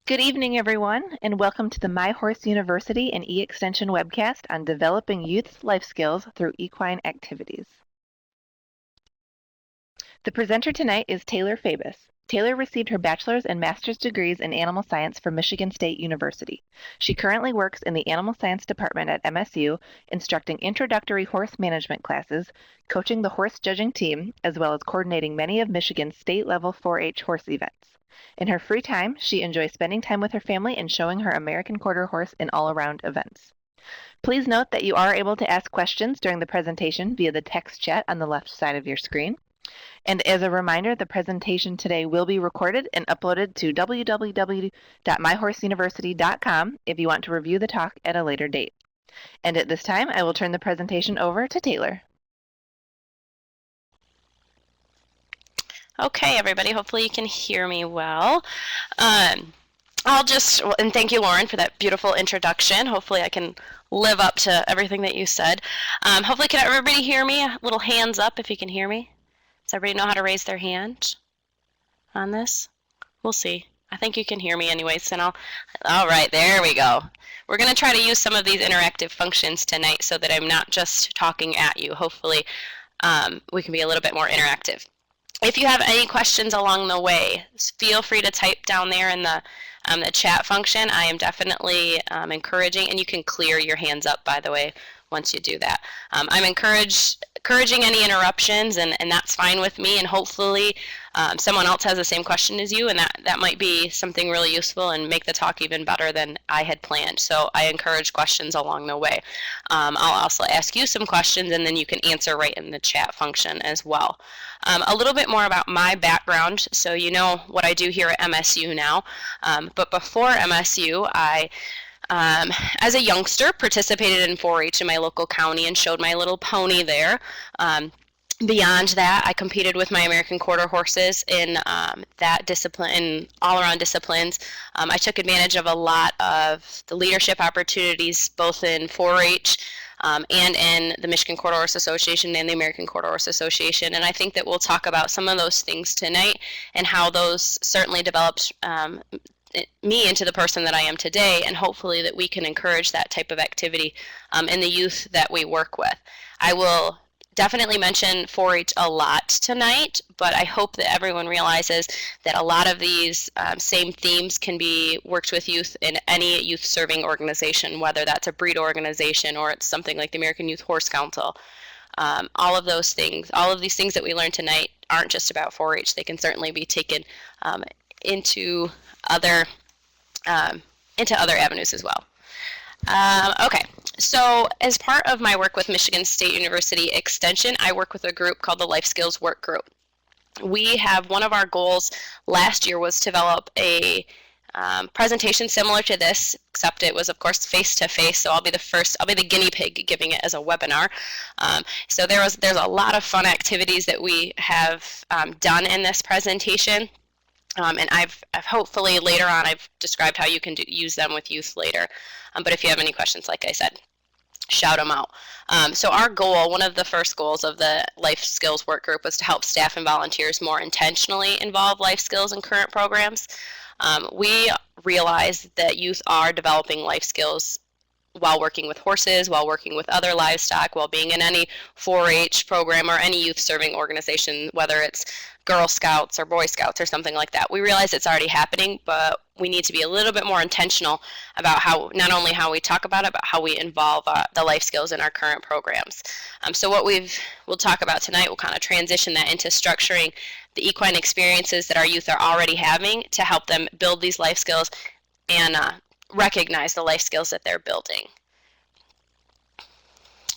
Good evening, everyone, and welcome to the My Horse University and E-Extension webcast on developing youth's life skills through equine activities. The presenter tonight is Taylor Fabus. Taylor received her bachelor's and master's degrees in animal science from Michigan State University. She currently works in the animal science department at MSU, instructing introductory horse management classes, coaching the horse judging team, as well as coordinating many of Michigan's state-level 4-H horse events. In her free time, she enjoys spending time with her family and showing her American Quarter Horse in all-around events. Please note that you are able to ask questions during the presentation via the text chat on the left side of your screen. And as a reminder, the presentation today will be recorded and uploaded to www.myhorseuniversity.com if you want to review the talk at a later date. And at this time, I will turn the presentation over to Taylor. Okay, everybody, hopefully you can hear me well. And thank you, Lauren, for that beautiful introduction. Hopefully I can live up to everything that you said. Hopefully, can everybody hear me? A little hands up if you can hear me. Does everybody know how to raise their hand on this? We'll see. I think you can hear me anyways, and all right, there we go. We're going to try to use some of these interactive functions tonight so that I'm not just talking at you. Hopefully, we can be a little bit more interactive. If you have any questions along the way, feel free to type down there in the chat function. I am definitely encouraging, and you can clear your hands up, by the way, once you do that. I'm encouraging any interruptions, and that's fine with me, and hopefully someone else has the same question as you, and that might be something really useful and make the talk even better than I had planned. So I encourage questions along the way. I'll also ask you some questions, and then you can answer right in the chat function as well. A little bit more about my background, so you know what I do here at MSU now. But before MSU, I as a youngster, participated in 4-H in my local county and showed my little pony there. Beyond that, I competed with my American Quarter horses in that discipline, in all-around disciplines. I took advantage of a lot of the leadership opportunities, both in 4-H and in the Michigan Quarter Horse Association and the American Quarter Horse Association. And I think that we'll talk about some of those things tonight and how those certainly developed me into the person that I am today, and hopefully that we can encourage that type of activity in the youth that we work with. I will definitely mention 4-H a lot tonight, but I hope that everyone realizes that a lot of these same themes can be worked with youth in any youth serving organization, whether that's a breed organization or it's something like the American Youth Horse Council. All of those things, all of these things that we learned tonight aren't just about 4-H. They can certainly be taken into other avenues as well. Okay, so as part of my work with Michigan State University Extension, I work with a group called the Life Skills Work Group. We have, one of our goals last year was to develop a presentation similar to this, except it was, of course, face-to-face, so I'll be the guinea pig giving it as a webinar. So there's a lot of fun activities that we have done in this presentation. And I've hopefully later on I've described how you can use them with youth later. But if you have any questions, like I said, shout them out. So our goal, one of the first goals of the Life Skills Work Group, was to help staff and volunteers more intentionally involve life skills in current programs. We realize that youth are developing life skills while working with horses, while working with other livestock, while being in any 4-H program or any youth serving organization, whether it's Girl Scouts or Boy Scouts or something like that. We realize it's already happening, but we need to be a little bit more intentional about how, not only how we talk about it, but how we involve the life skills in our current programs. So what we'll talk about tonight, we'll kind of transition that into structuring the equine experiences that our youth are already having to help them build these life skills and recognize the life skills that they're building.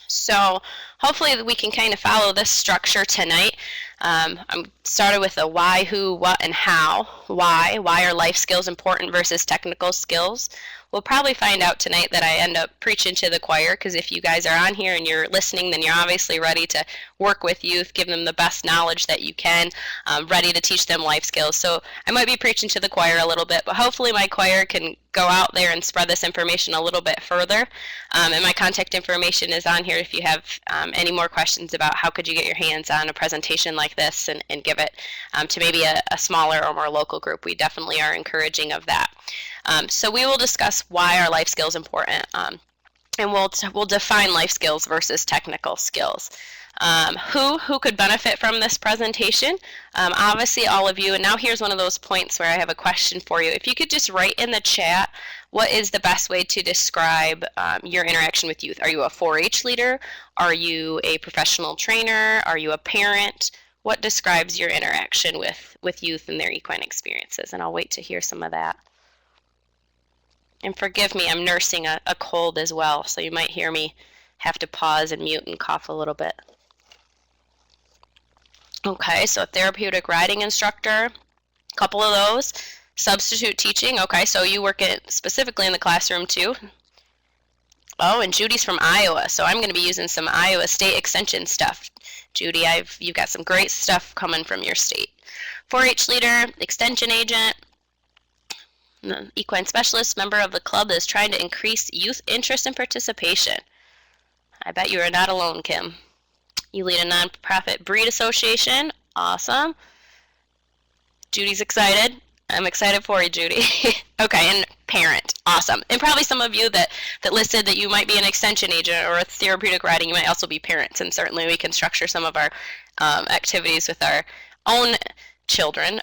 So hopefully we can kind of follow this structure tonight. I'm started with the why, who, what, and how. Why are life skills important versus technical skills? We'll probably find out tonight that I end up preaching to the choir, because if you guys are on here and you're listening, then you're obviously ready to work with youth, give them the best knowledge that you can, ready to teach them life skills. So I might be preaching to the choir a little bit, but hopefully my choir can go out there and spread this information a little bit further. And my contact information is on here if you have any more questions about how could you get your hands on a presentation like this and give it to maybe a smaller or more local group, we definitely are encouraging of that. So we will discuss why are life skills important, and we'll define life skills versus technical skills. Who could benefit from this presentation? Obviously all of you, and now here's one of those points where I have a question for you. If you could just write in the chat, what is the best way to describe your interaction with youth? Are you a 4-H leader? Are you a professional trainer? Are you a parent? What describes your interaction with youth and their equine experiences? And I'll wait to hear some of that. And forgive me, I'm nursing a cold as well, so you might hear me have to pause and mute and cough a little bit. Okay, so therapeutic riding instructor, a couple of those. Substitute teaching, okay, so you work specifically in the classroom too. Oh, and Judy's from Iowa, so I'm going to be using some Iowa State Extension stuff. Judy, you've got some great stuff coming from your state. 4-H leader, extension agent, equine specialist, member of the club that is trying to increase youth interest and participation. I bet you are not alone, Kim. You lead a nonprofit breed association. Awesome. Judy's excited. I'm excited for you, Judy. Okay, and parent. Awesome. And probably some of you that listed that you might be an extension agent or a therapeutic riding, you might also be parents, and certainly we can structure some of our activities with our own children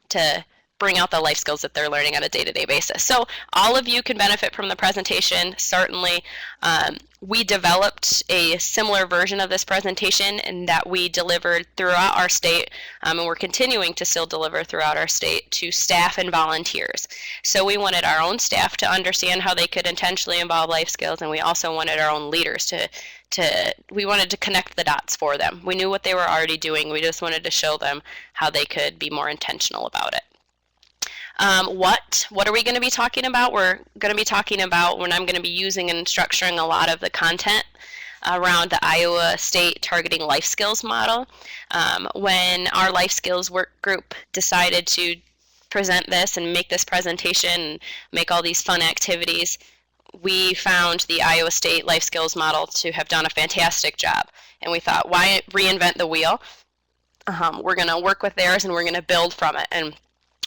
to bring out the life skills that they're learning on a day-to-day basis. So all of you can benefit from the presentation, certainly. We developed a similar version of this presentation and that we delivered throughout our state, and we're continuing to still deliver throughout our state to staff and volunteers. So we wanted our own staff to understand how they could intentionally involve life skills, and we also wanted our own leaders we wanted to connect the dots for them. We knew what they were already doing. We just wanted to show them how they could be more intentional about it. What are we going to be talking about? We're going to be talking about when I'm going to be using and structuring a lot of the content around the Iowa State Targeting Life Skills model. When our life skills work group decided to present this and make this presentation and make all these fun activities, we found the Iowa State Life Skills model to have done a fantastic job. And we thought, why reinvent the wheel? We're going to work with theirs and we're going to build from it. And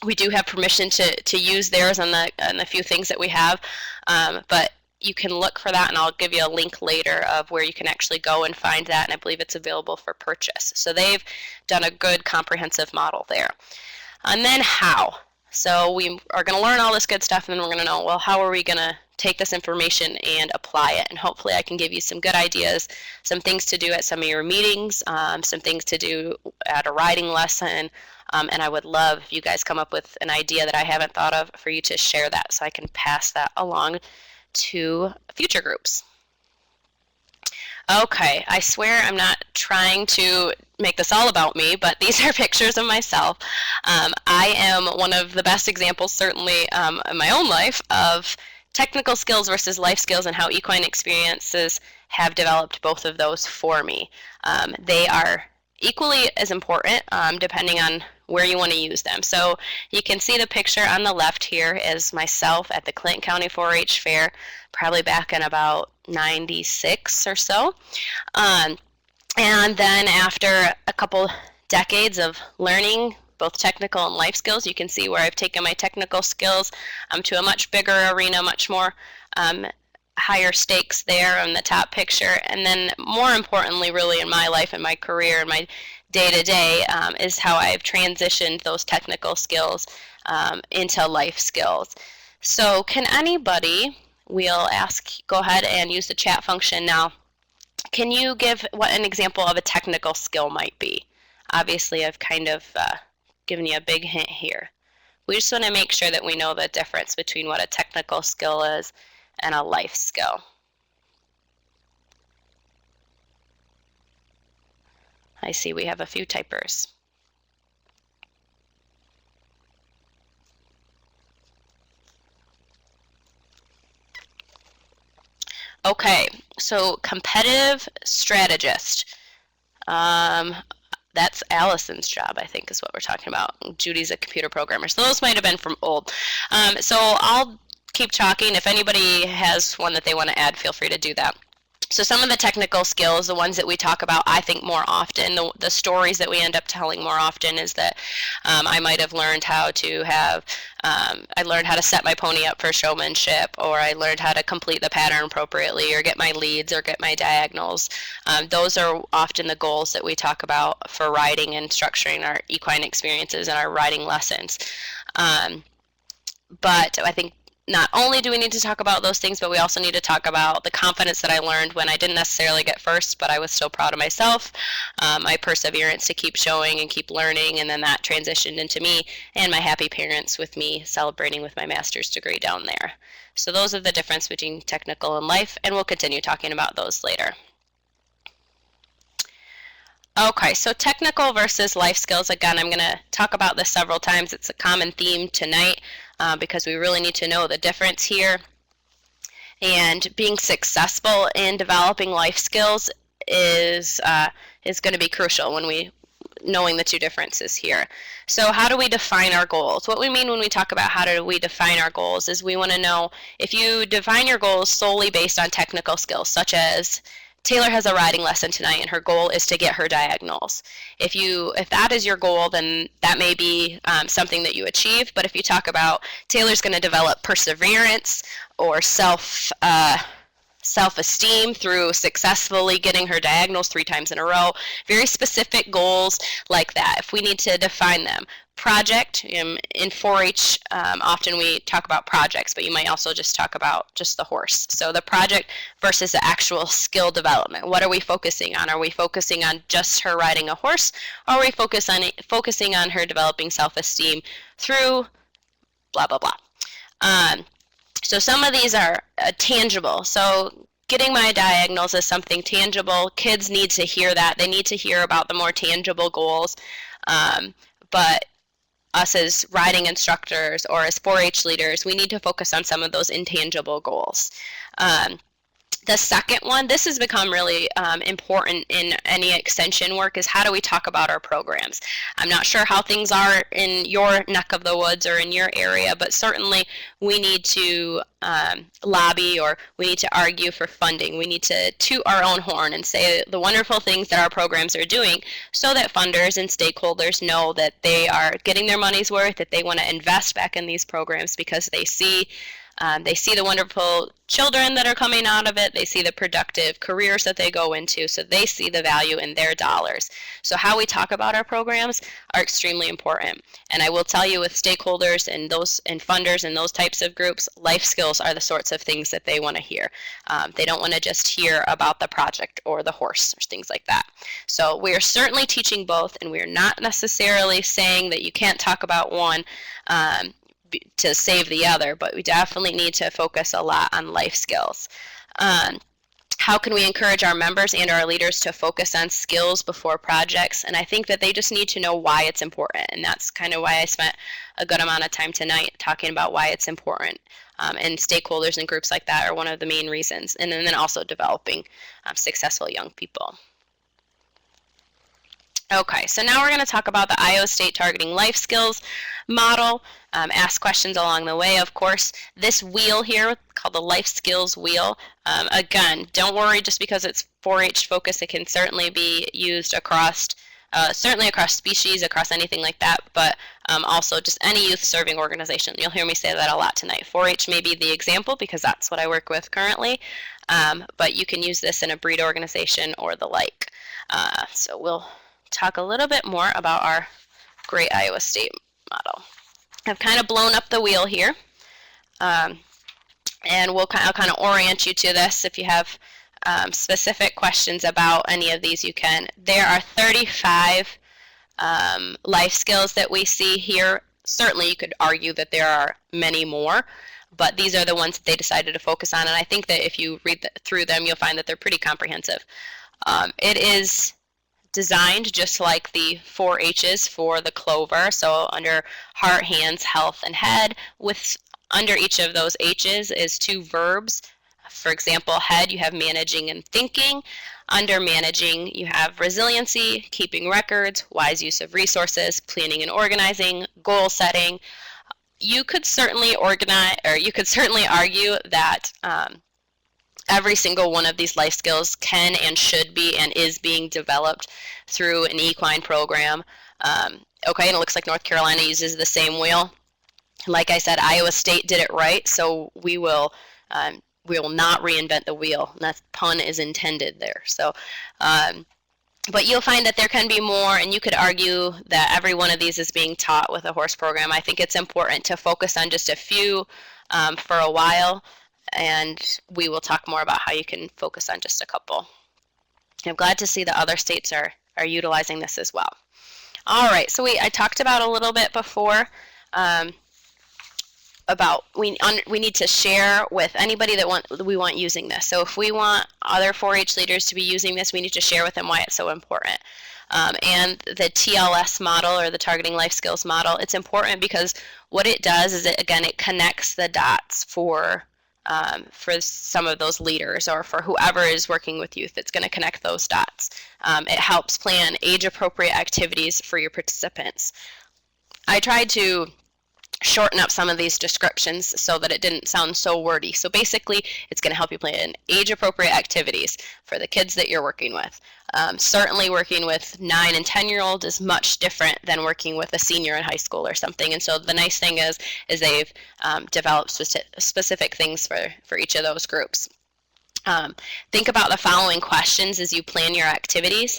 we do have permission to use theirs on the few things that we have, but you can look for that, and I'll give you a link later of where you can actually go and find that, and I believe it's available for purchase. So they've done a good comprehensive model there. And then how? So we are going to learn all this good stuff, and then we're going to know, well, how are we going to take this information and apply it? And hopefully I can give you some good ideas, some things to do at some of your meetings, some things to do at a riding lesson. And I would love if you guys come up with an idea that I haven't thought of for you to share that so I can pass that along to future groups. Okay, I swear I'm not trying to make this all about me, but these are pictures of myself. I am one of the best examples, certainly in my own life, of technical skills versus life skills and how equine experiences have developed both of those for me. They are equally as important depending on where you want to use them. So you can see the picture on the left here is myself at the Clinton County 4-H Fair, probably back in about 96 or so. And then after a couple decades of learning both technical and life skills, you can see where I've taken my technical skills to a much bigger arena, much more higher stakes there on the top picture. And then more importantly, really in my life and my career and my day-to-day is how I've transitioned those technical skills into life skills. So can anybody, we'll ask, go ahead and use the chat function now. Can you give what an example of a technical skill might be? Obviously, I've kind of given you a big hint here. We just want to make sure that we know the difference between what a technical skill is and a life skill. I see we have a few typers. Okay, so competitive strategist. That's Allison's job, I think, is what we're talking about. Judy's a computer programmer. So those might have been from old. So I'll keep talking. If anybody has one that they want to add, feel free to do that. So some of the technical skills, the ones that we talk about, I think more often, the stories that we end up telling more often is that I might have learned how to I learned how to set my pony up for showmanship, or I learned how to complete the pattern appropriately, or get my leads, or get my diagonals. Those are often the goals that we talk about for riding and structuring our equine experiences and our riding lessons. But I think not only do we need to talk about those things, but we also need to talk about the confidence that I learned when I didn't necessarily get first, but I was still proud of myself, my perseverance to keep showing and keep learning, and then that transitioned into me and my happy parents with me celebrating with my master's degree down there. So those are the difference between technical and life, and we'll continue talking about those later. Okay, so technical versus life skills. Again, I'm going to talk about this several times. It's a common theme tonight because we really need to know the difference here. And being successful in developing life skills is going to be crucial when knowing the two differences here. So how do we define our goals? What we mean when we talk about how do we define our goals is we want to know if you define your goals solely based on technical skills, such as Taylor has a riding lesson tonight and her goal is to get her diagonals. If that is your goal, then that may be something that you achieve. But if you talk about Taylor's going to develop perseverance or self-esteem through successfully getting her diagonals 3 times in a row, very specific goals like that, if we need to define them. Project, in 4-H, often we talk about projects, but you might also just talk about just the horse. So the project versus the actual skill development. What are we focusing on? Are we focusing on just her riding a horse? Or are we focusing on her developing self-esteem through blah, blah, blah? So some of these are tangible. So getting my diagonals is something tangible. Kids need to hear that. They need to hear about the more tangible goals. But us as riding instructors or as 4-H leaders, we need to focus on some of those intangible goals. The second one, this has become really important in any extension work, is how do we talk about our programs? I'm not sure how things are in your neck of the woods or in your area, but certainly we need to lobby, or we need to argue for funding. We need to toot our own horn and say the wonderful things that our programs are doing so that funders and stakeholders know that they are getting their money's worth, that they want to invest back in these programs because they see the wonderful children that are coming out of it. They see the productive careers that they go into, so they see the value in their dollars. So how we talk about our programs are extremely important. And I will tell you, with stakeholders and funders and those types of groups, life skills are the sorts of things that they want to hear. They don't want to just hear about the project or the horse or things like that. So we are certainly teaching both, and we are not necessarily saying that you can't talk about one to save the other, but we definitely need to focus a lot on life skills. How can we encourage our members and our leaders to focus on skills before projects? And I think that they just need to know why it's important, and that's kind of why I spent a good amount of time tonight talking about why it's important. And stakeholders and groups like that are one of the main reasons, and then also developing successful young people. Okay, so now we're going to talk about the Iowa State Targeting Life Skills model. Ask questions along the way, of course. This wheel here, called the Life Skills Wheel, again, don't worry just because it's 4-H focus. It can certainly be used across species, across anything like that, but also just any youth serving organization. You'll hear me say that a lot tonight. 4-H may be the example because that's what I work with currently, but you can use this in a breed organization or the like. So we'll talk a little bit more about our great Iowa State model. I've kind of blown up the wheel here, and I'll kind of orient you to this. If you have specific questions about any of these, you can. There are 35 life skills that we see here. Certainly you could argue that there are many more, but these are the ones that they decided to focus on, and I think that if you read through them, you'll find that they're pretty comprehensive. It is designed just like the 4-H's for the clover, so under heart, hands, health, and head, with under each of those H's is 2 verbs. For example, head, you have managing and thinking. Under managing, you have resiliency, keeping records, wise use of resources, planning and organizing, goal setting. You could certainly argue that Every single one of these life skills can and should be and is being developed through an equine program. Okay, and it looks like North Carolina uses the same wheel. Like I said, Iowa State did it right, so we will not reinvent the wheel. And that pun is intended there. So, but you'll find that there can be more, and you could argue that every one of these is being taught with a horse program. I think it's important to focus on just a few for a while, and we will talk more about how you can focus on just a couple. I'm glad to see that other states are utilizing this as well. All right, so I talked about a little bit before about we need to share with anybody that we want using this. So if we want other 4-H leaders to be using this, we need to share with them why it's so important. And the TLS model, or the Targeting Life Skills model, it's important because what it does is it connects the dots for some of those leaders, or for whoever is working with youth. It's going to connect those dots. It helps plan age-appropriate activities for your participants. I tried to shorten up some of these descriptions so that it didn't sound so wordy. So basically, it's going to help you plan age-appropriate activities for the kids that you're working with. Certainly working with 9 and 10-year-olds is much different than working with a senior in high school or something. And so the nice thing is they've developed specific things for each of those groups. Think about the following questions as you plan your activities.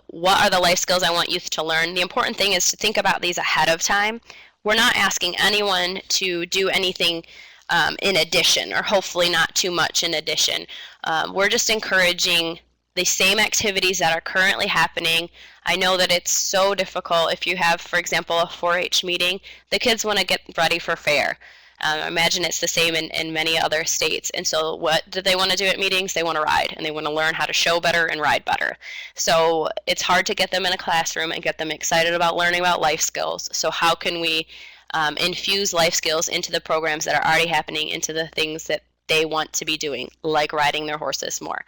What are the life skills I want youth to learn? The important thing is to think about these ahead of time. We're not asking anyone to do anything in addition, or hopefully not too much in addition. We're just encouraging the same activities that are currently happening. I know that it's so difficult if you have, for example, a 4-H meeting. The kids want to get ready for fair. I imagine it's the same in many other states. And so what do they want to do at meetings? They want to ride, and they want to learn how to show better and ride better. So it's hard to get them in a classroom and get them excited about learning about life skills. So how can we infuse life skills into the programs that are already happening, into the things that they want to be doing, like riding their horses more?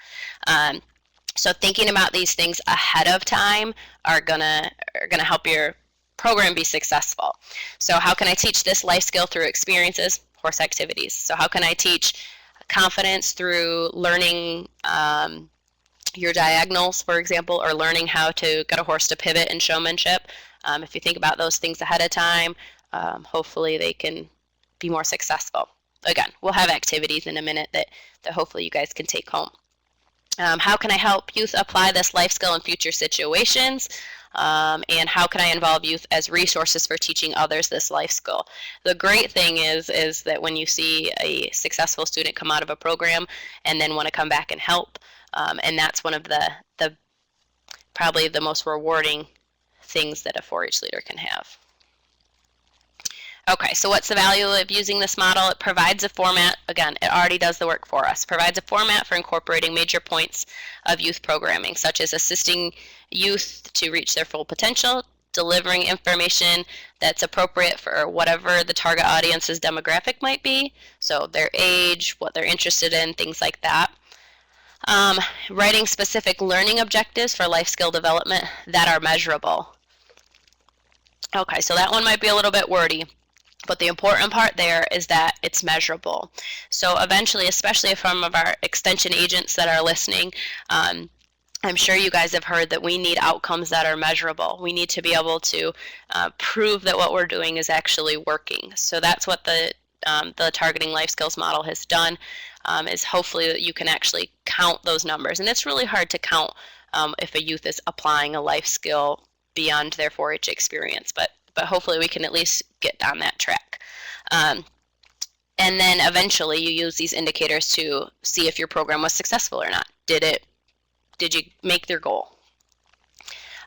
So thinking about these things ahead of time are gonna help your program be successful. So how can I teach this life skill through experiences? Horse activities. So how can I teach confidence through learning your diagonals, for example, or learning how to get a horse to pivot in showmanship? If you think about those things ahead of time, hopefully they can be more successful. Again, we'll have activities in a minute that hopefully you guys can take home. How can I help youth apply this life skill in future situations? And how can I involve youth as resources for teaching others this life skill? The great thing is that when you see a successful student come out of a program and then want to come back and help, and that's one of the probably the most rewarding things that a 4-H leader can have. Okay, so what's the value of using this model? It provides a format. Again, it already does the work for us. Provides a format for incorporating major points of youth programming, such as assisting youth to reach their full potential, delivering information that's appropriate for whatever the target audience's demographic might be, so their age, what they're interested in, things like that. Writing specific learning objectives for life skill development that are measurable. Okay, so that one might be a little bit wordy. But the important part there is that it's measurable. So eventually, especially if some of our extension agents that are listening, I'm sure you guys have heard that we need outcomes that are measurable. We need to be able to prove that what we're doing is actually working. So that's what the Targeting Life Skills model has done, is hopefully that you can actually count those numbers. And it's really hard to count if a youth is applying a life skill beyond their 4-H experience, but hopefully we can at least get down that track. And then eventually you use these indicators to see if your program was successful or not. Did you make their goal?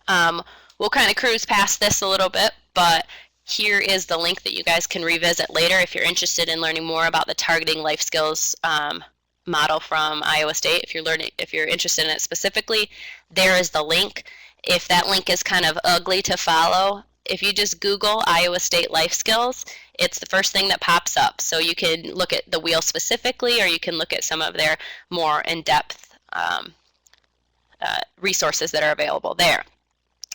We'll kind of cruise past this a little bit, but here is the link that you guys can revisit later if you're interested in learning more about the Targeting Life Skills model from Iowa State. If you're interested in it specifically, there is the link. If that link is kind of ugly to follow, if you just Google Iowa State Life Skills, it's the first thing that pops up. So you can look at the wheel specifically, or you can look at some of their more in-depth resources that are available there.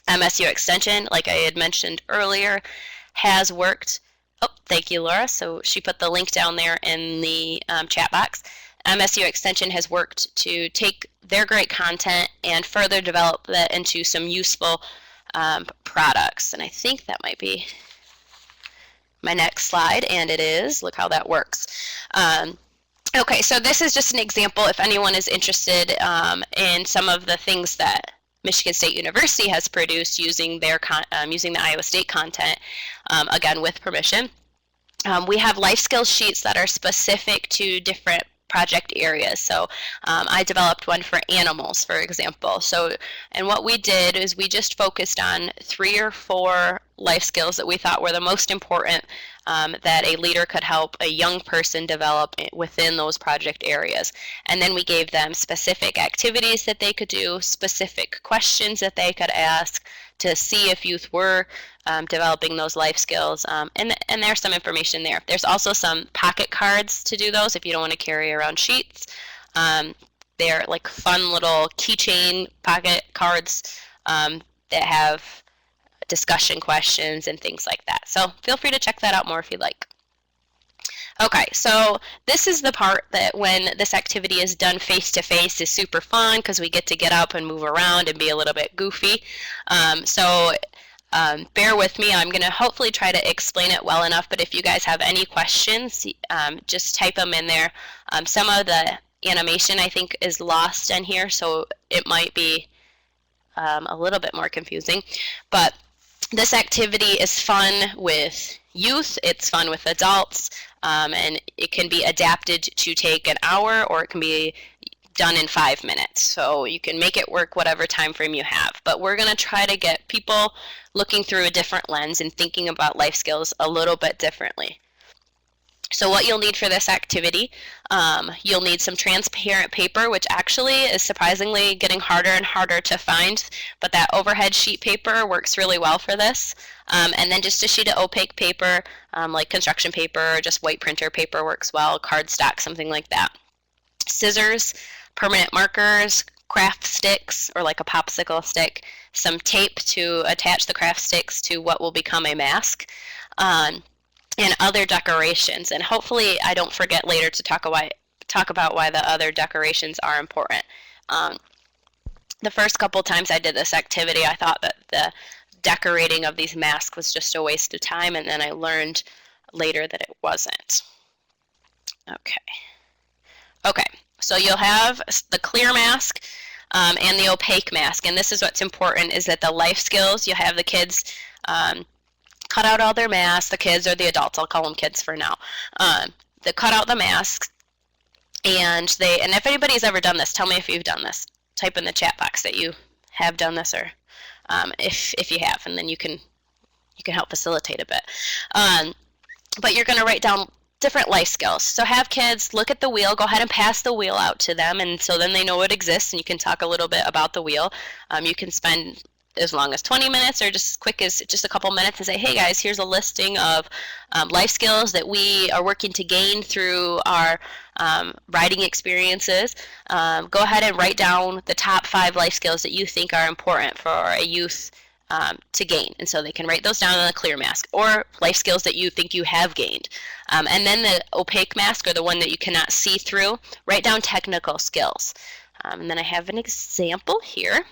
MSU Extension, like I had mentioned earlier, has worked. Oh, thank you, Laura. So she put the link down there in the chat box. MSU Extension has worked to take their great content and further develop that into some useful products. And I think that might be my next slide, and it is. Look how that works. Okay, so this is just an example if anyone is interested in some of the things that Michigan State University has produced using their using the Iowa State content, again with permission. We have life skills sheets that are specific to different project areas. So I developed one for animals, for example. And what we did is we just focused on 3 or 4 life skills that we thought were the most important that a leader could help a young person develop within those project areas. And then we gave them specific activities that they could do, specific questions that they could ask to see if youth were developing those life skills. And there's some information there. There's also some pocket cards to do those if you don't want to carry around sheets. They're like fun little keychain pocket cards that have discussion questions and things like that. So feel free to check that out more if you'd like. Okay, so this is the part that when this activity is done face-to-face is super fun because we get to get up and move around and be a little bit goofy. Bear with me. I'm going to hopefully try to explain it well enough, but if you guys have any questions, just type them in there. Some of the animation I think is lost in here, so it might be a little bit more confusing. But this activity is fun with youth, it's fun with adults, and it can be adapted to take an hour or it can be done in 5 minutes. So you can make it work whatever time frame you have. But we're going to try to get people looking through a different lens and thinking about life skills a little bit differently. So what you'll need for this activity, you'll need some transparent paper, which actually is surprisingly getting harder and harder to find, but that overhead sheet paper works really well for this. And then just a sheet of opaque paper, like construction paper, or just white printer paper works well, cardstock, something like that. Scissors, permanent markers, craft sticks, or like a popsicle stick, some tape to attach the craft sticks to what will become a mask, and other decorations. And hopefully I don't forget later to talk about why the other decorations are important. The first couple times I did this activity, I thought that the decorating of these masks was just a waste of time, and then I learned later that it wasn't. Okay, so you'll have the clear mask and the opaque mask, and this is what's important, is that the life skills, you have the kids cut out all their masks, the kids or the adults, I'll call them kids for now. They cut out the masks, and if anybody's ever done this, tell me if you've done this. Type in the chat box that you have done this, or if you have, and then you can help facilitate a bit. But you're going to write down different life skills. So have kids look at the wheel, go ahead and pass the wheel out to them, and so then they know it exists, and you can talk a little bit about the wheel. You can spend as long as 20 minutes or just as quick as just a couple minutes and say, hey guys, here's a listing of life skills that we are working to gain through our riding experiences. Go ahead and write down the top 5 life skills that you think are important for a youth to gain. And so they can write those down on a clear mask, or life skills that you think you have gained. And then the opaque mask, or the one that you cannot see through, write down technical skills. And then I have an example here.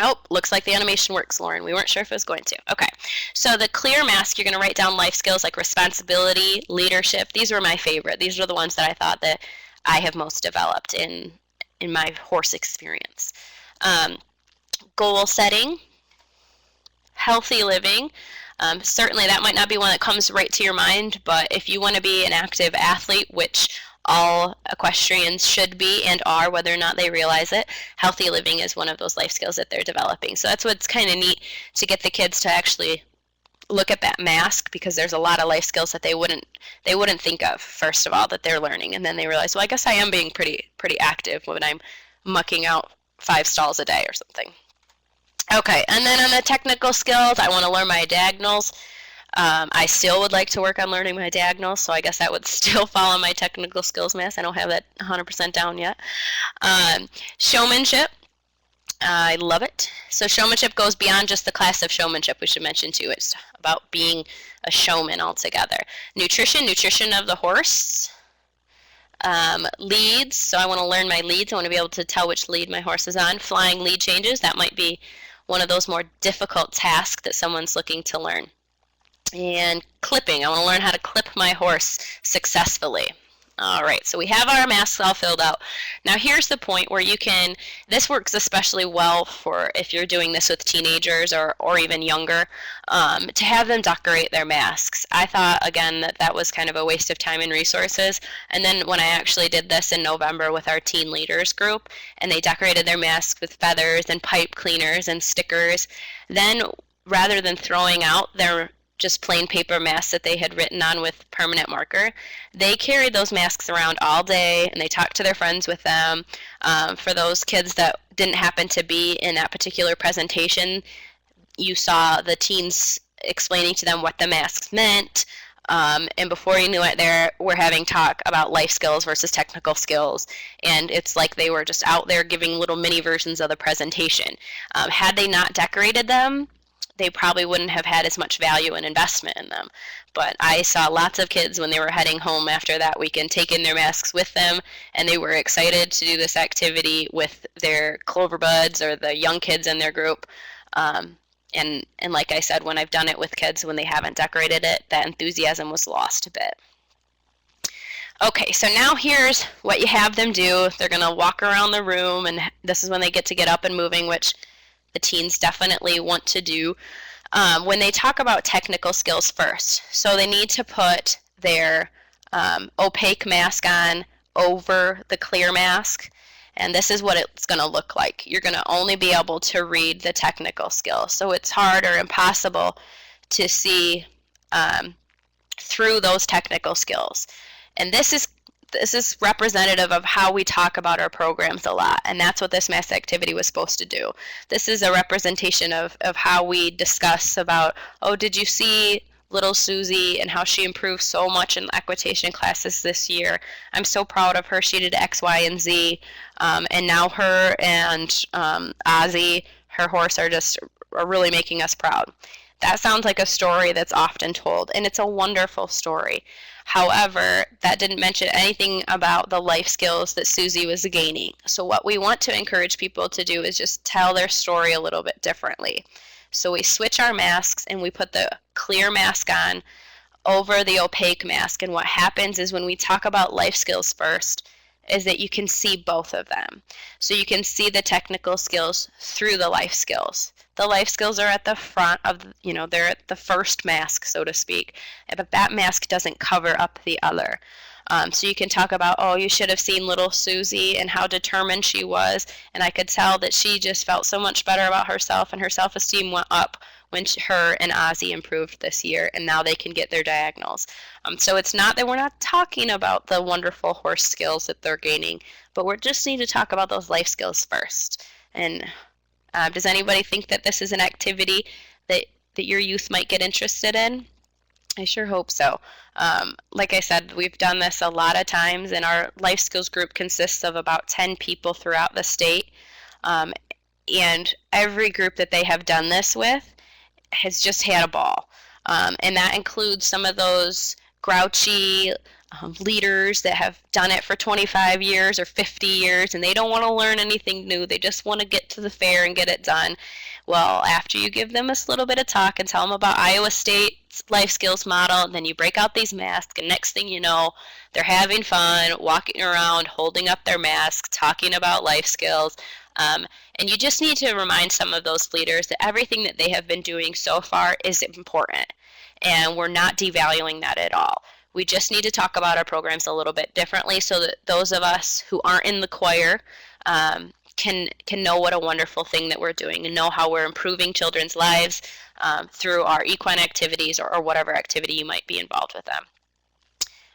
Oh, looks like the animation works, Lauren. We weren't sure if it was going to. Okay, so the clear mask, you're going to write down life skills like responsibility, leadership. These were my favorite. These are the ones that I thought that I have most developed in my horse experience. Goal setting, healthy living. Certainly that might not be one that comes right to your mind, but if you want to be an active athlete, which all equestrians should be and are, whether or not they realize it, healthy living is one of those life skills that they're developing. So that's what's kind of neat, to get the kids to actually look at that mask, because there's a lot of life skills that they wouldn't think of, first of all, that they're learning, and then they realize, well, I guess I am being pretty active when I'm mucking out 5 stalls a day or something. Okay, and then on the technical skills, I want to learn my diagonals. I still would like to work on learning my diagonals, so I guess that would still fall on my technical skills mask. I don't have that 100% down yet. Showmanship, I love it. So showmanship goes beyond just the class of showmanship, we should mention too. It's about being a showman altogether. Nutrition of the horse. Leads, so I want to learn my leads. I want to be able to tell which lead my horse is on. Flying lead changes, that might be one of those more difficult tasks that someone's looking to learn. And clipping, I want to learn how to clip my horse successfully. All right, so we have our masks all filled out. Now here's the point where you can, this works especially well for if you're doing this with teenagers or even younger, to have them decorate their masks. I thought, again, that was kind of a waste of time and resources. And then when I actually did this in November with our teen leaders group, and they decorated their masks with feathers and pipe cleaners and stickers, then rather than throwing out their just plain paper masks that they had written on with permanent marker, they carried those masks around all day, and they talked to their friends with them. For those kids that didn't happen to be in that particular presentation, you saw the teens explaining to them what the masks meant, and before you knew it, we're having talk about life skills versus technical skills, and it's like they were just out there giving little mini versions of the presentation. Had they not decorated them, they probably wouldn't have had as much value and investment in them. But I saw lots of kids when they were heading home after that weekend taking their masks with them, and they were excited to do this activity with their clover buds or the young kids in their group. And like I said, when I've done it with kids when they haven't decorated it, that enthusiasm was lost a bit. Okay, so now here's what you have them do. They're going to walk around the room, and this is when they get to get up and moving, which the teens definitely want to do. When they talk about technical skills first, so they need to put their opaque mask on over the clear mask, and this is what it's going to look like. You're going to only be able to read the technical skills, so it's hard or impossible to see through those technical skills. And this is representative of how we talk about our programs a lot, and that's what this mass activity was supposed to do. This is a representation of how we discuss about, oh, did you see little Susie and how she improved so much in equitation classes this year? I'm so proud of her. She did X, Y, and Z, and now her and Ozzy, her horse, are really making us proud. That sounds like a story that's often told, and it's a wonderful story. However, that didn't mention anything about the life skills that Susie was gaining. So what we want to encourage people to do is just tell their story a little bit differently. So we switch our masks and we put the clear mask on over the opaque mask. And what happens is when we talk about life skills first, is that you can see both of them. So you can see the technical skills through the life skills. The life skills are at the front of, they're at the first mask, so to speak, but that mask doesn't cover up the other. So you can talk about, oh, you should have seen little Susie and how determined she was, and I could tell that she just felt so much better about herself, and her self-esteem went up when her and Ozzy improved this year, and now they can get their diagonals. So it's not that we're not talking about the wonderful horse skills that they're gaining, but we just need to talk about those life skills first. And does anybody think that this is an activity that your youth might get interested in? I sure hope so. Like I said, we've done this a lot of times, and our life skills group consists of about 10 people throughout the state. And every group that they have done this with has just had a ball. And that includes some of those grouchy leaders that have done it for 25 years or 50 years, and they don't want to learn anything new. They just want to get to the fair and get it done. Well, after you give them a little bit of talk and tell them about Iowa State's life skills model, then you break out these masks, and next thing you know, they're having fun, walking around, holding up their masks, talking about life skills. And you just need to remind some of those leaders that everything that they have been doing so far is important, and we're not devaluing that at all. We just need to talk about our programs a little bit differently so that those of us who aren't in the choir can know what a wonderful thing that we're doing and know how we're improving children's lives through our equine activities or whatever activity you might be involved with them.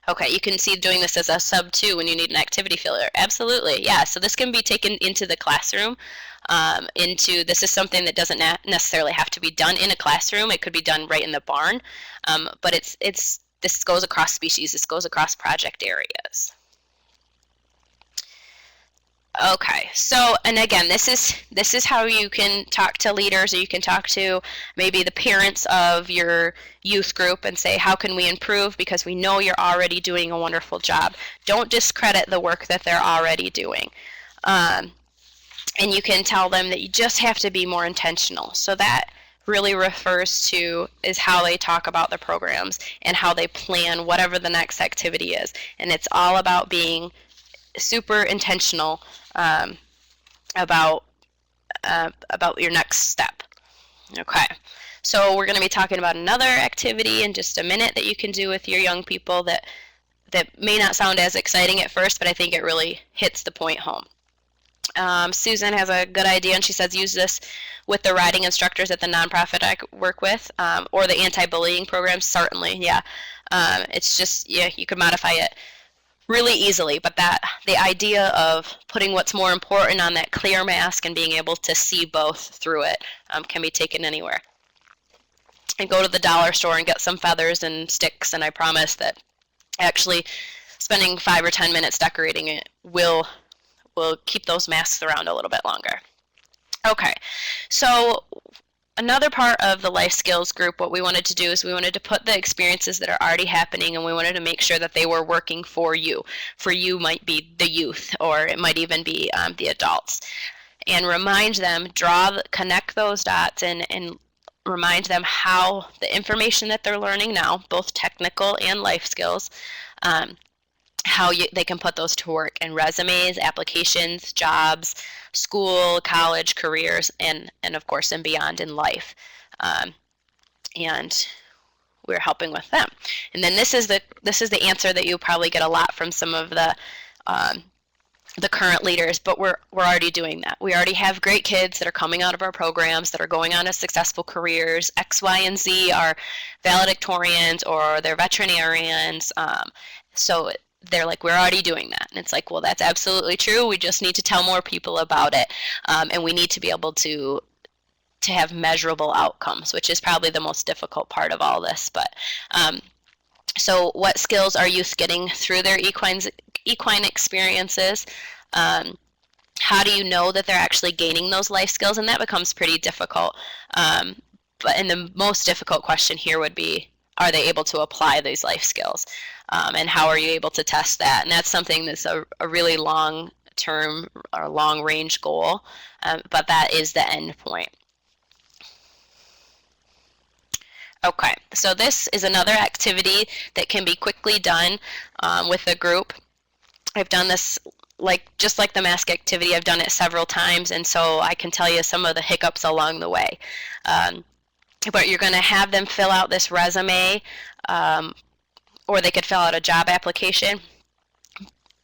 Okay, you can see doing this as a sub 2 when you need an activity filler. Absolutely, yeah. So this can be taken into the classroom. This is something that doesn't necessarily have to be done in a classroom. It could be done right in the barn, but this goes across species. This goes across project areas. Okay, so, and again, this is how you can talk to leaders, or you can talk to maybe the parents of your youth group and say, how can we improve, because we know you're already doing a wonderful job. Don't discredit the work that they're already doing. And you can tell them that you just have to be more intentional. So that really refers to is how they talk about the programs and how they plan whatever the next activity is. And it's all about being super intentional about your next step. Okay, so we're going to be talking about another activity in just a minute that you can do with your young people that may not sound as exciting at first, but I think it really hits the point home. Susan has a good idea, and she says use this with the riding instructors at the nonprofit I work with, or the anti-bullying programs, certainly, yeah. It's just, yeah, you could modify it really easily, but the idea of putting what's more important on that clear mask and being able to see both through it can be taken anywhere. And go to the dollar store and get some feathers and sticks, and I promise that actually spending 5 or 10 minutes decorating it will keep those masks around a little bit longer. Okay, so another part of the life skills group, what we wanted to do is we wanted to put the experiences that are already happening, and we wanted to make sure that they were working for you. For you might be the youth, or it might even be the adults. And remind them, connect those dots, and remind them how the information that they're learning now, both technical and life skills, how they can put those to work in resumes, applications, jobs, school, college, careers, and of course, and beyond in life. And we're helping with them. And then this is the answer that you'll probably get a lot from some of the current leaders, but we're already doing that. We already have great kids that are coming out of our programs that are going on to successful careers. X, Y, and Z are valedictorians or they're veterinarians. So they're like, we're already doing that. And it's like, well, that's absolutely true. We just need to tell more people about it. And we need to be able to have measurable outcomes, which is probably the most difficult part of all this. But so what skills are youth getting through their equine experiences? How do you know that they're actually gaining those life skills? And that becomes pretty difficult. And the most difficult question here would be, are they able to apply these life skills? And how are you able to test that? And that's something that's a really long-term or long-range goal, but that is the end point. Okay, so this is another activity that can be quickly done with a group. I've done this just like the mask activity. I've done it several times, and so I can tell you some of the hiccups along the way. But you're going to have them fill out this resume, or they could fill out a job application,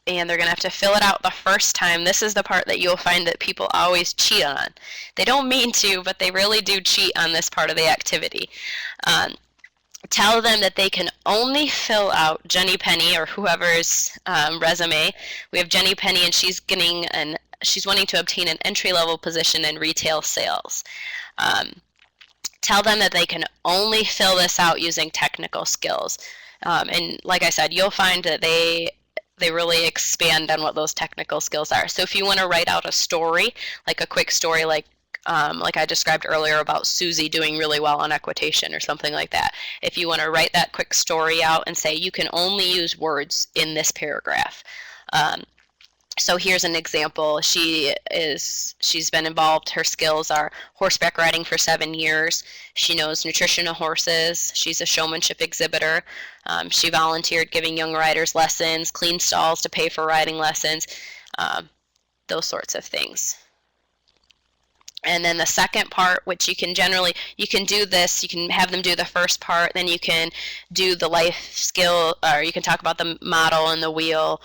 and they're going to have to fill it out the first time. This is the part that you'll find that people always cheat on. They don't mean to, but they really do cheat on this part of the activity. Tell them that they can only fill out Jenny Penny or whoever's resume. We have Jenny Penny, and she's wanting to obtain an entry-level position in retail sales. Tell them that they can only fill this out using technical skills. And like I said, you'll find that they really expand on what those technical skills are. So if you want to write out a story, like a quick story, like I described earlier about Susie doing really well on equitation or something like that. If you want to write that quick story out and say you can only use words in this paragraph. So here's an example. She's been involved. Her skills are horseback riding for 7 years. She knows nutrition of horses. She's a showmanship exhibitor. She volunteered giving young riders lessons, cleaned stalls to pay for riding lessons, those sorts of things. And then the second part, which you can do this, you can have them do the first part, then you can do the life skill, or you can talk about the model and the wheel,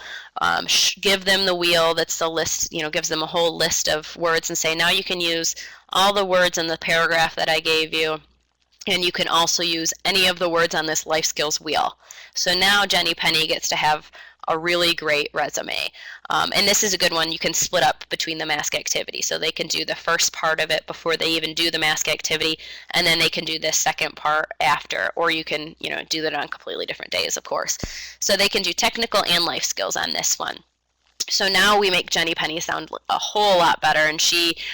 give them the wheel that's the list, gives them a whole list of words and say, now you can use all the words in the paragraph that I gave you, and you can also use any of the words on this life skills wheel. So now Jenny Penny gets to have a really great resume. And this is a good one. You can split up between the mask activity. So they can do the first part of it before they even do the mask activity, and then they can do the second part after, or you can, do that on completely different days, of course. So they can do technical and life skills on this one. So now we make Jenny Penny sound a whole lot better, and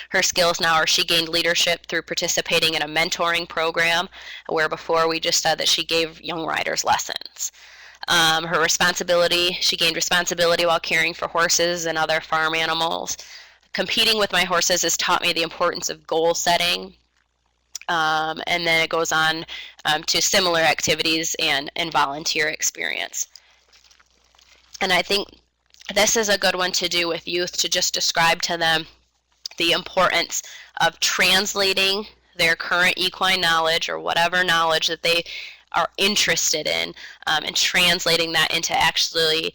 her skills now are she gained leadership through participating in a mentoring program, where before we just said that she gave young riders lessons. Her responsibility, she gained responsibility while caring for horses and other farm animals. Competing with my horses has taught me the importance of goal setting. And then it goes on to similar activities and volunteer experience. And I think this is a good one to do with youth, to just describe to them the importance of translating their current equine knowledge, or whatever knowledge that they are interested in, and translating that into actually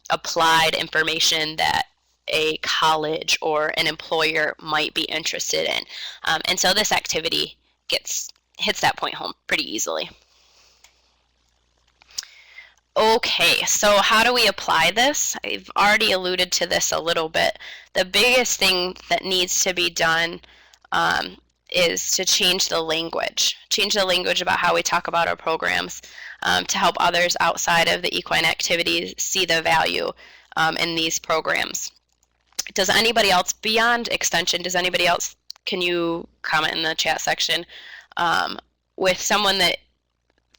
applied information that a college or an employer might be interested in. And so this activity hits that point home pretty easily. Okay, so how do we apply this? I've already alluded to this a little bit. The biggest thing that needs to be done is to change the language about how we talk about our programs, to help others outside of the equine activities see the value in these programs. Does anybody else, beyond extension, can you comment in the chat section with someone that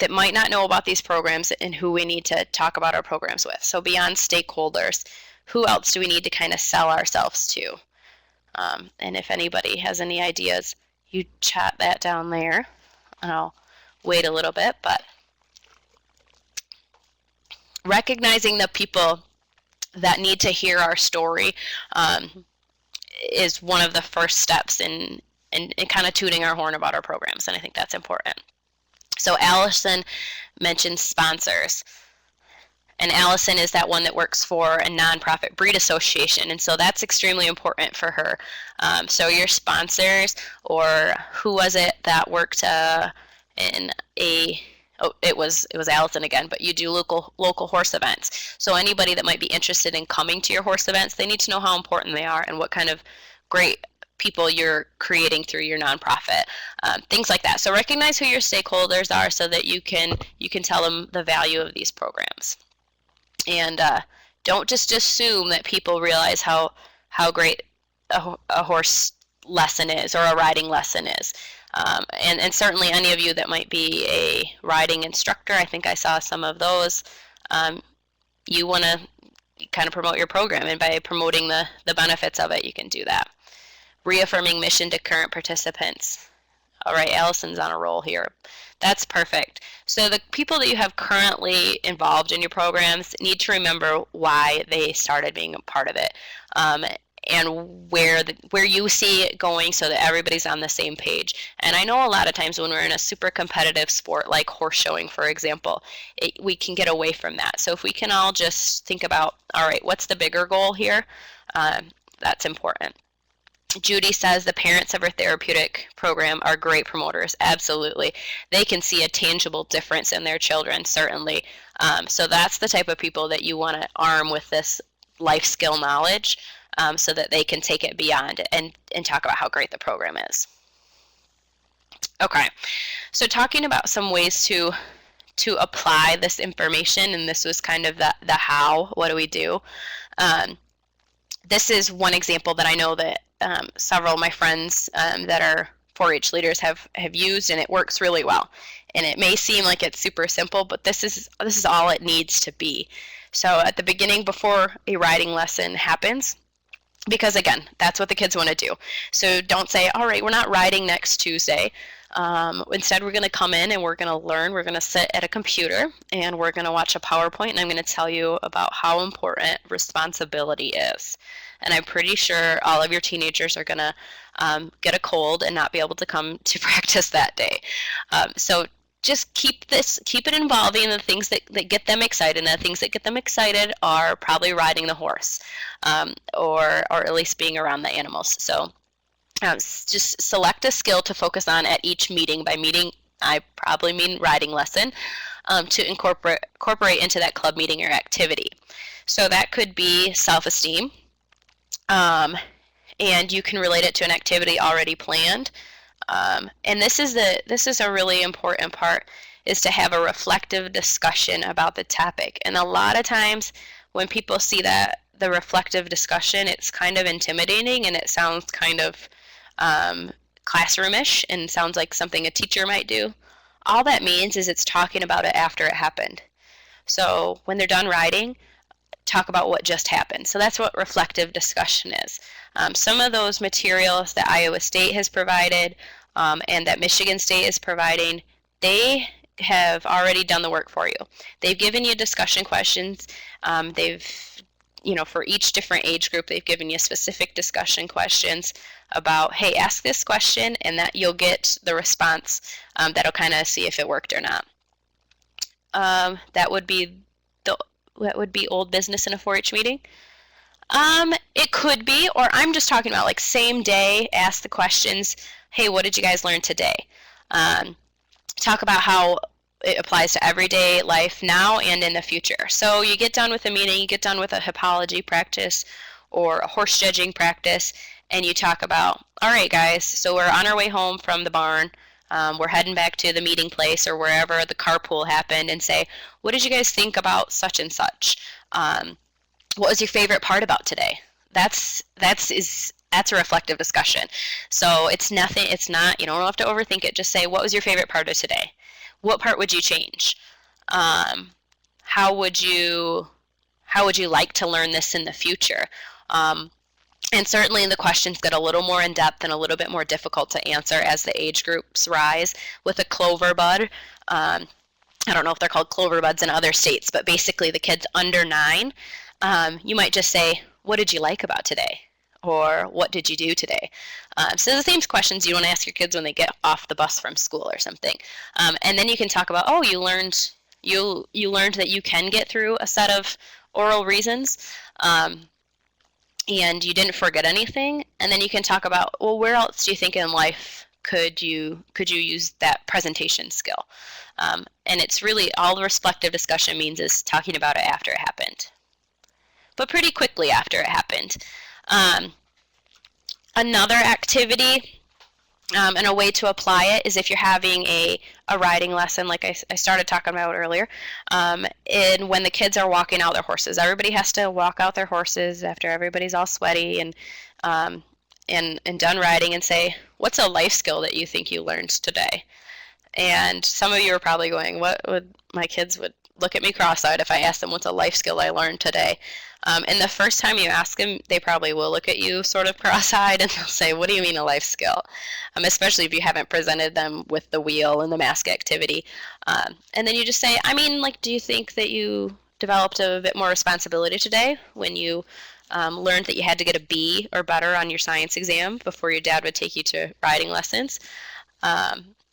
might not know about these programs and who we need to talk about our programs with? So beyond stakeholders, who else do we need to kind of sell ourselves to? And if anybody has any ideas, you chat that down there, and I'll wait a little bit. But recognizing the people that need to hear our story is one of the first steps in kind of tooting our horn about our programs, and I think that's important. So Allison mentioned sponsors, and Allison is that one that works for a nonprofit breed association, and so that's extremely important for her. So your sponsors, or who was it that worked in a, oh, it was Allison again, but you do local horse events. So anybody that might be interested in coming to your horse events, they need to know how important they are and what kind of great people you're creating through your nonprofit, things like that. So recognize who your stakeholders are so that you can tell them the value of these programs. And don't just assume that people realize how great a horse lesson is, or a riding lesson is. And certainly any of you that might be a riding instructor, I think I saw some of those, you want to kind of promote your program, and by promoting the benefits of it, you can do that. Reaffirming mission to current participants. All right, Allison's on a roll here. That's perfect. So the people that you have currently involved in your programs need to remember why they started being a part of it, and where you see it going, so that everybody's on the same page. And I know a lot of times when we're in a super competitive sport like horse showing, for example, we can get away from that. So if we can all just think about, all right, what's the bigger goal here? That's important. Judy says the parents of our therapeutic program are great promoters. Absolutely. They can see a tangible difference in their children, certainly. So that's the type of people that you want to arm with this life skill knowledge, so that they can take it beyond and talk about how great the program is. Okay, so talking about some ways to apply this information, and this was kind of the how, what do we do? This is one example that I know that several of my friends that are 4-H leaders have used, and it works really well. And it may seem like it's super simple, but this is all it needs to be. So at the beginning, before a riding lesson happens, because again, that's what the kids want to do. So don't say, all right, we're not riding next Tuesday. Instead, we're going to come in and we're going to learn. We're going to sit at a computer and we're going to watch a PowerPoint, and I'm going to tell you about how important responsibility is. And I'm pretty sure all of your teenagers are going to get a cold and not be able to come to practice that day. So just keep it involving the things that get them excited. And the things that get them excited are probably riding the horse, or at least being around the animals. So just select a skill to focus on at each meeting. By meeting, I probably mean riding lesson, to incorporate into that club meeting or activity. So that could be self-esteem, and you can relate it to an activity already planned. And this is a really important part, is to have a reflective discussion about the topic. And a lot of times when people see that the reflective discussion, it's kind of intimidating and it sounds kind of classroomish and sounds like something a teacher might do. All that means is it's talking about it after it happened. So when they're done riding, talk about what just happened. So that's what reflective discussion is. Some of those materials that Iowa State has provided and that Michigan State is providing, they have already done the work for you. They've given you discussion questions. For each different age group, they've given you specific discussion questions about, hey, ask this question, and that you'll get the response that'll kind of see if it worked or not. That would be old business in a 4-H meeting. It could be, or I'm just talking about like same day, ask the questions, hey, what did you guys learn today? Talk about how it applies to everyday life now and in the future. So you get done with a meeting, you get done with a hippology practice or a horse judging practice, and you talk about, all right, guys, so we're on our way home from the barn. We're heading back to the meeting place or wherever the carpool happened, and say, what did you guys think about such and such? What was your favorite part about today? That's a reflective discussion. So it's not, you don't have to overthink it. Just say, what was your favorite part of today? What part would you change? How would you like to learn this in the future? And certainly the questions get a little more in depth and a little bit more difficult to answer as the age groups rise. With a clover bud, I don't know if they're called clover buds in other states, but basically the kids under 9, you might just say, what did you like about today? Or what did you do today? So the same questions you want to ask your kids when they get off the bus from school or something. And then you can talk about, oh, you learned that you can get through a set of oral reasons, and you didn't forget anything. And then you can talk about, well, where else do you think in life could you use that presentation skill? And it's really all the reflective discussion means is talking about it after it happened, but pretty quickly after it happened. Another activity and a way to apply it is if you're having a riding lesson, like I started talking about earlier, and when the kids are walking out their horses. Everybody has to walk out their horses after everybody's all sweaty and done riding, and say, what's a life skill that you think you learned today? And some of you are probably going, my kids would look at me cross-eyed if I asked them what's a life skill I learned today. And the first time you ask them, they probably will look at you sort of cross-eyed and they'll say, what do you mean a life skill? Especially if you haven't presented them with the wheel and the mask activity. And then you just say, do you think that you developed a bit more responsibility today when you learned that you had to get a B or better on your science exam before your dad would take you to riding lessons?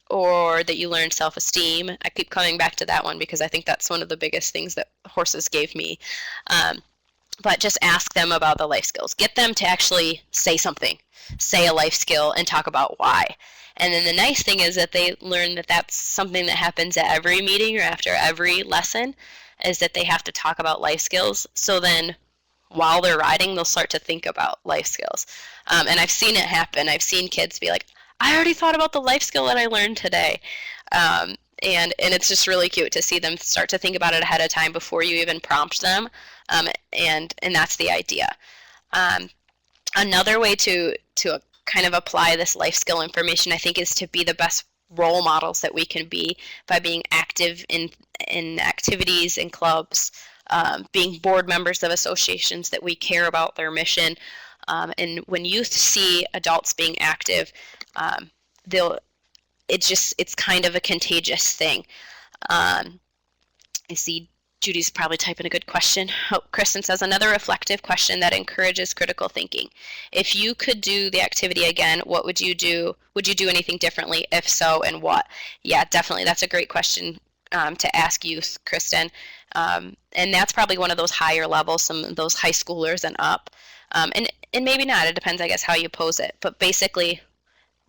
Or that you learned self-esteem. I keep coming back to that one because I think that's one of the biggest things that horses gave me. But just ask them about the life skills. Get them to actually say something, say a life skill, and talk about why. And then the nice thing is that they learn that that's something that happens at every meeting or after every lesson, is that they have to talk about life skills. So then while they're riding, they'll start to think about life skills. And I've seen it happen. I've seen kids be like, I already thought about the life skill that I learned today. And it's just really cute to see them start to think about it ahead of time before you even prompt them. And that's the idea. Another way to kind of apply this life skill information, I think, is to be the best role models that we can be by being active in activities and clubs, being board members of associations that we care about their mission. And when youth see adults being active, it's kind of a contagious thing. I see Judy's probably typing a good question. Oh, Kristen says, another reflective question that encourages critical thinking. If you could do the activity again, what would you do? Would you do anything differently? If so, and what? Yeah, definitely. That's a great question to ask youth, Kristen. And that's probably one of those higher levels, some of those high schoolers and up. And maybe not. It depends, I guess, how you pose it. But basically,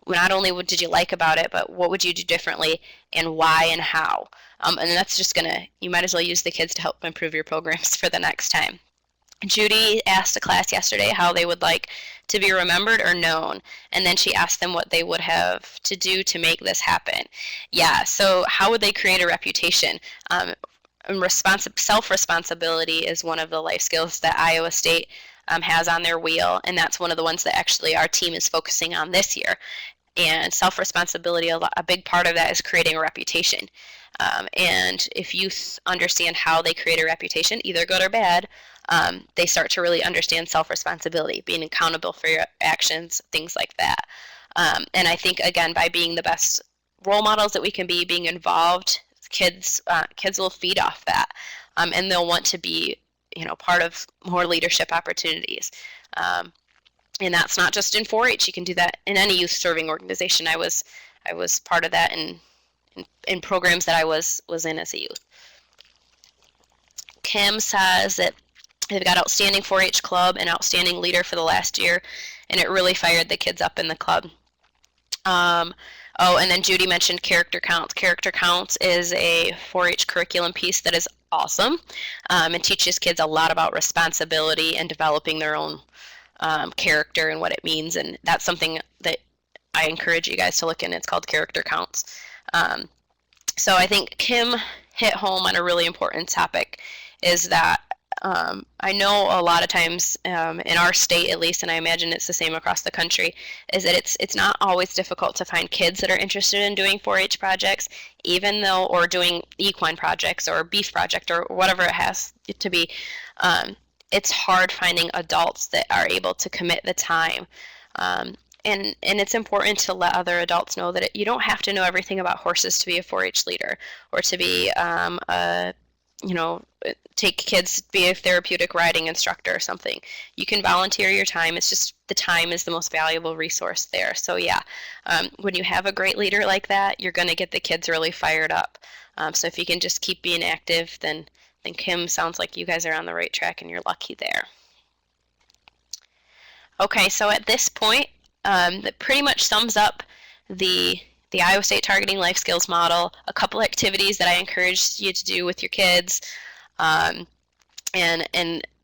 not only what did you like about it, but what would you do differently, and why and how? And that's just you might as well use the kids to help improve your programs for the next time. Judy asked a class yesterday how they would like to be remembered or known, and then she asked them what they would have to do to make this happen. Yeah, so how would they create a reputation? And self-responsibility is one of the life skills that Iowa State has on their wheel, and that's one of the ones that actually our team is focusing on this year. And self-responsibility, a big part of that is creating a reputation. And if youth understand how they create a reputation, either good or bad, they start to really understand self-responsibility, being accountable for your actions, things like that. And I think, again, by being the best role models that we can be, being involved, kids will feed off that, and they'll want to be, part of more leadership opportunities. And that's not just in 4-H. You can do that in any youth serving organization. I was part of that in programs that I was in as a youth. Kim says that they've got outstanding 4-H club and outstanding leader for the last year, and it really fired the kids up in the club. And then Judy mentioned character counts. Character counts is a 4-H curriculum piece that is awesome, and teaches kids a lot about responsibility and developing their own character and what it means, and that's something that I encourage you guys to look in. It's called Character Counts. So I think Kim hit home on a really important topic, is that I know a lot of times in our state, at least, and I imagine it's the same across the country, is that it's not always difficult to find kids that are interested in doing 4-H projects, even though, or doing equine projects or beef project or whatever it has to be. It's hard finding adults that are able to commit the time. And it's important to let other adults know that you don't have to know everything about horses to be a 4-H leader, or to be take kids to be a therapeutic riding instructor or something. You can volunteer your time. It's just the time is the most valuable resource there. So yeah, when you have a great leader like that, you're going to get the kids really fired up. So if you can just keep being active, then Kim, sounds like you guys are on the right track and you're lucky there. Okay, so at this point, that pretty much sums up the Iowa State Targeting Life Skills Model, a couple activities that I encourage you to do with your kids, and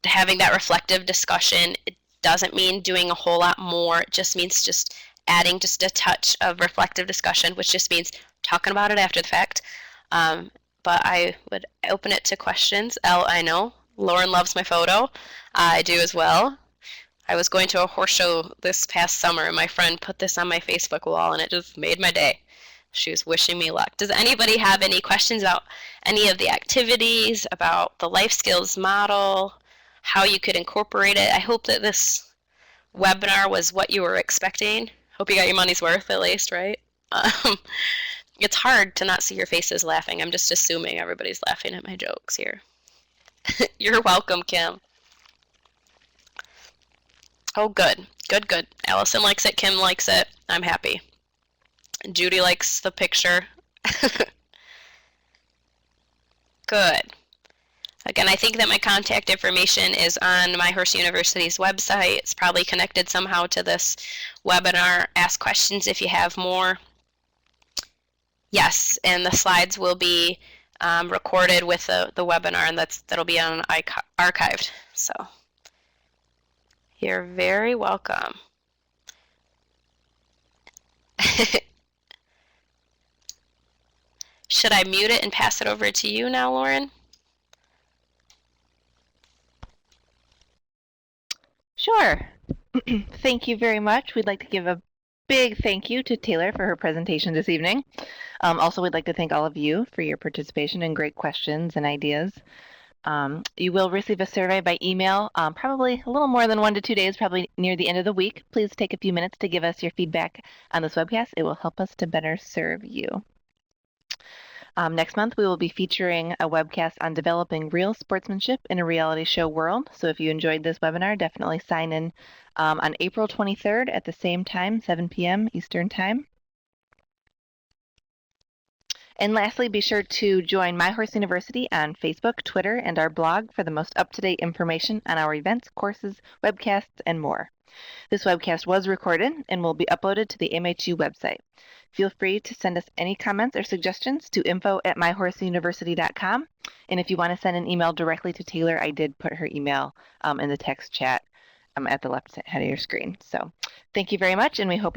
having that reflective discussion. It doesn't mean doing a whole lot more. It just means just adding just a touch of reflective discussion, which just means talking about it after the fact. But I would open it to questions. I know Lauren loves my photo. I do as well. I was going to a horse show this past summer, and my friend put this on my Facebook wall, and it just made my day. She was wishing me luck. Does anybody have any questions about any of the activities, about the life skills model, how you could incorporate it? I hope that this webinar was what you were expecting. Hope you got your money's worth at least, right? It's hard to not see your faces laughing. I'm just assuming everybody's laughing at my jokes here. You're welcome, Kim. Oh, good. Good, good. Allison likes it. Kim likes it. I'm happy. Judy likes the picture. Good. Again, I think that my contact information is on My Horse University's website. It's probably connected somehow to this webinar. Ask questions if you have more. Yes, and the slides will be recorded with the webinar, and that'll be on archived. So you're very welcome. Should I mute it and pass it over to you now, Lauren? Sure. Thank you very much. We'd like to give a big thank you to Taylor for her presentation this evening. Also, we'd like to thank all of you for your participation and great questions and ideas. You will receive a survey by email, probably a little more than 1 to 2 days, probably near the end of the week. Please take a few minutes to give us your feedback on this webcast. It will help us to better serve you. Next month, we will be featuring a webcast on developing real sportsmanship in a reality show world. So if you enjoyed this webinar, definitely sign in on April 23rd at the same time, 7 p.m. Eastern Time. And lastly, be sure to join My Horse University on Facebook, Twitter, and our blog for the most up-to-date information on our events, courses, webcasts, and more. This webcast was recorded and will be uploaded to the MHU website. Feel free to send us any comments or suggestions to info@myhorseuniversity.com. And if you want to send an email directly to Taylor, I did put her email in the text chat at the left hand of your screen. So thank you very much, and we hope